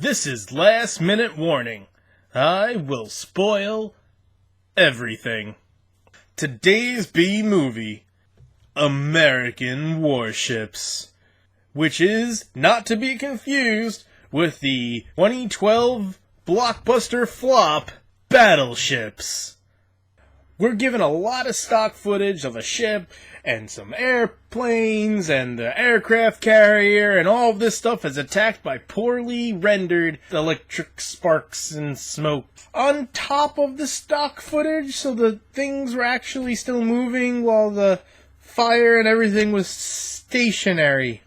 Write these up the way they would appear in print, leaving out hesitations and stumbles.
This is last minute warning. I will spoil everything. Today's B movie, American Warships, which is not to be confused with the 2012 blockbuster flop, Battleships. We're given a lot of stock footage of a ship and some airplanes and the aircraft carrier, and all of this stuff is attacked by poorly rendered electric sparks and smoke. On top of the stock footage, so the things were actually still moving while the fire and everything was stationary.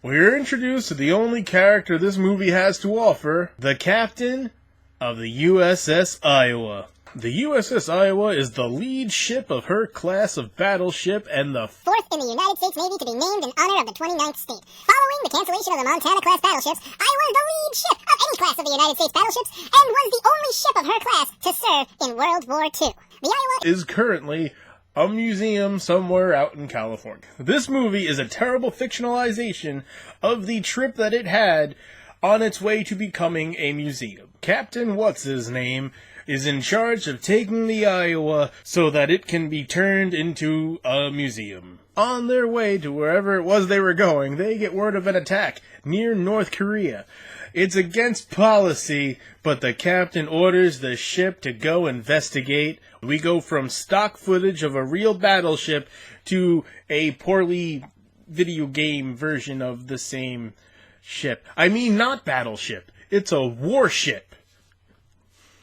We're introduced to the only character this movie has to offer, the captain of the USS Iowa. The USS Iowa is the lead ship of her class of battleship and the fourth in the United States Navy to be named in honor of the 29th state. Following the cancellation of the Montana-class battleships, Iowa is the lead ship of any class of the United States battleships and was the only ship of her class to serve in World War II. The Iowa is currently a museum somewhere out in California. This movie is a terrible fictionalization of the trip that it had on its way to becoming a museum. Captain What's-His-Name is in charge of taking the Iowa so that it can be turned into a museum. On their way to wherever it was they were going, they get word of an attack near North Korea. It's against policy, but the captain orders the ship to go investigate. We go from stock footage of a real battleship to a poorly video game version of the same ship. I mean, not battleship. It's a warship.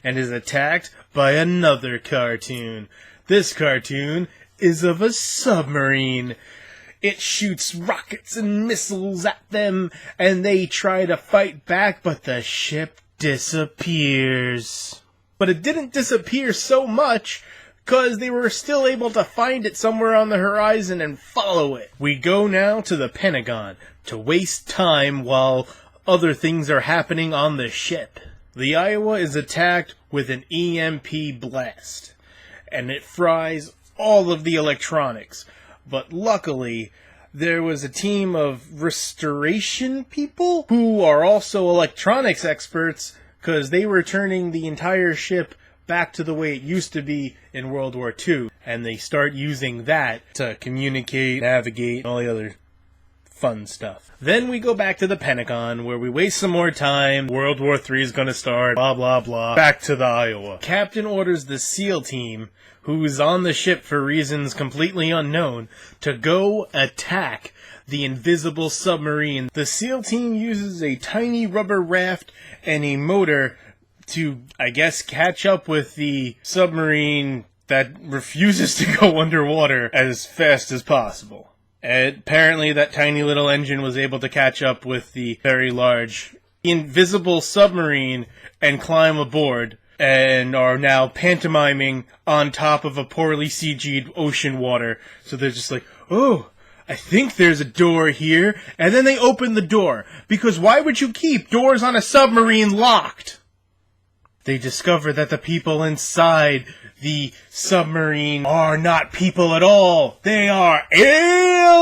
And is attacked by another cartoon. This cartoon is of a submarine. It shoots rockets and missiles at them, and they try to fight back, but the ship disappears. But it didn't disappear so much, because they were still able to find it somewhere on the horizon and follow it. We go now to the Pentagon to waste time while other things are happening on the ship. The Iowa is attacked with an EMP blast, and it fries all of the electronics. But luckily, there was a team of restoration people who are also electronics experts, because they were turning the entire ship back to the way it used to be in World War II. And they start using that to communicate, navigate, and all the other fun stuff. Then we go back to the Pentagon, where we waste some more time. World War III is gonna start, blah blah blah. Back to the Iowa. Captain orders the SEAL team, who's on the ship for reasons completely unknown, to go attack the invisible submarine. The SEAL team uses a tiny rubber raft and a motor to, I guess, catch up with the submarine that refuses to go underwater as fast as possible. And apparently that tiny little engine was able to catch up with the very large invisible submarine and climb aboard, and are now pantomiming on top of a poorly CG'd ocean water. So they're just like, oh, I think there's a door here. And then they open the door, because why would you keep doors on a submarine locked? They discover that the people inside the submarine are not people at all. They are aliens!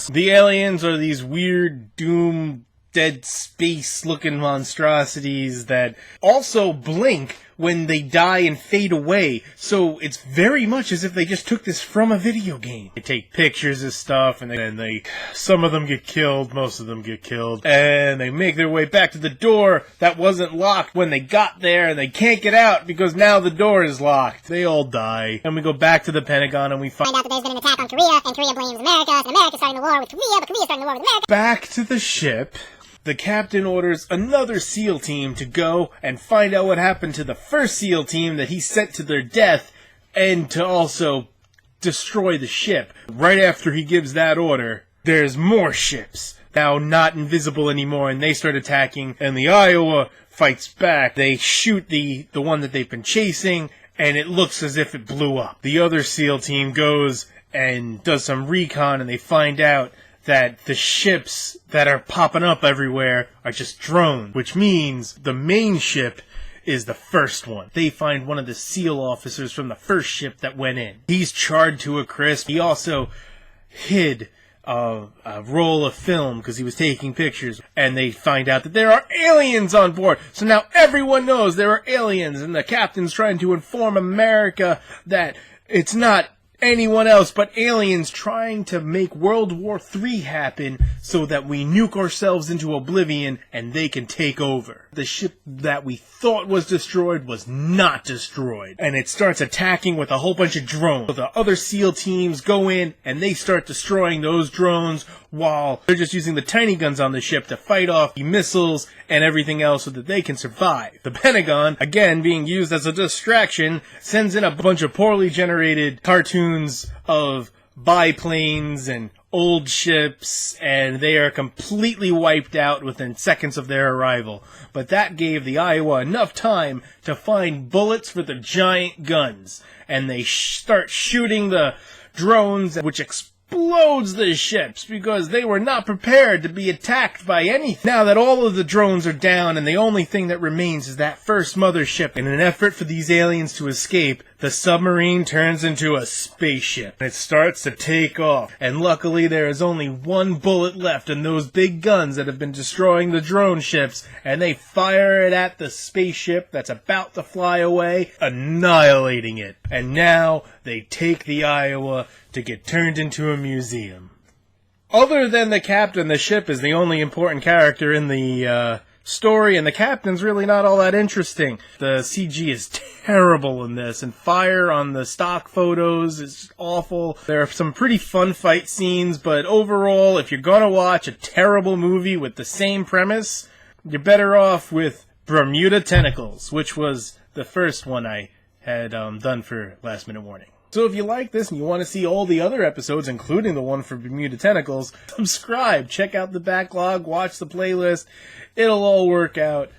The aliens are these weird, doom, dead space-looking monstrosities that also blink when they die and fade away. So it's very much as if they just took this from a video game. They take pictures of stuff, and then some of them get killed, most of them get killed, and they make their way back to the door that wasn't locked when they got there, and they can't get out because now the door is locked. They all die. And we go back to the Pentagon and we find out that there's been an attack on Korea, and Korea blames America, and America's starting a war with Korea, but Korea's starting a war with America. Back to the ship. The captain orders another SEAL team to go and find out what happened to the first SEAL team that he sent to their death, and to also destroy the ship. Right after he gives that order, there's more ships, now not invisible anymore, and they start attacking, and the Iowa fights back. They shoot the one that they've been chasing, and it looks as if it blew up. The other SEAL team goes and does some recon, and they find out that the ships that are popping up everywhere are just drones, which means the main ship is the first one. They find one of the SEAL officers from the first ship that went in. He's charred to a crisp. He also hid a roll of film because he was taking pictures, and they find out that there are aliens on board. So now everyone knows there are aliens, and the captain's trying to inform America that it's not anyone else but aliens trying to make World War III happen so that we nuke ourselves into oblivion and they can take over. The ship that we thought was destroyed was not destroyed, and it starts attacking with a whole bunch of drones. So the other SEAL teams go in and they start destroying those drones while they're just using the tiny guns on the ship to fight off the missiles and everything else so that they can survive. The Pentagon, again being used as a distraction, sends in a bunch of poorly generated cartoons of biplanes and old ships, and they are completely wiped out within seconds of their arrival. But that gave the Iowa enough time to find bullets for the giant guns, and they start shooting the drones, which explodes the ships because they were not prepared to be attacked by anything. Now that all of the drones are down and the only thing that remains is that first mothership, in an effort for these aliens to escape, the submarine turns into a spaceship. It starts to take off, and luckily there is only one bullet left in those big guns that have been destroying the drone ships, and they fire it at the spaceship that's about to fly away, annihilating it. And now they take the Iowa to get turned into a museum. Other than the captain, the ship is the only important character in the story, and the captain's really not all that interesting. The CG is terrible in this, and fire on the stock photos is awful. There are some pretty fun fight scenes, but overall, if you're gonna watch a terrible movie with the same premise, you're better off with Bermuda Tentacles, which was the first one I had done for Last Minute Warning. So if you like this and you want to see all the other episodes, including the one for Bermuda Tentacles, subscribe, check out the backlog, watch the playlist. It'll all work out.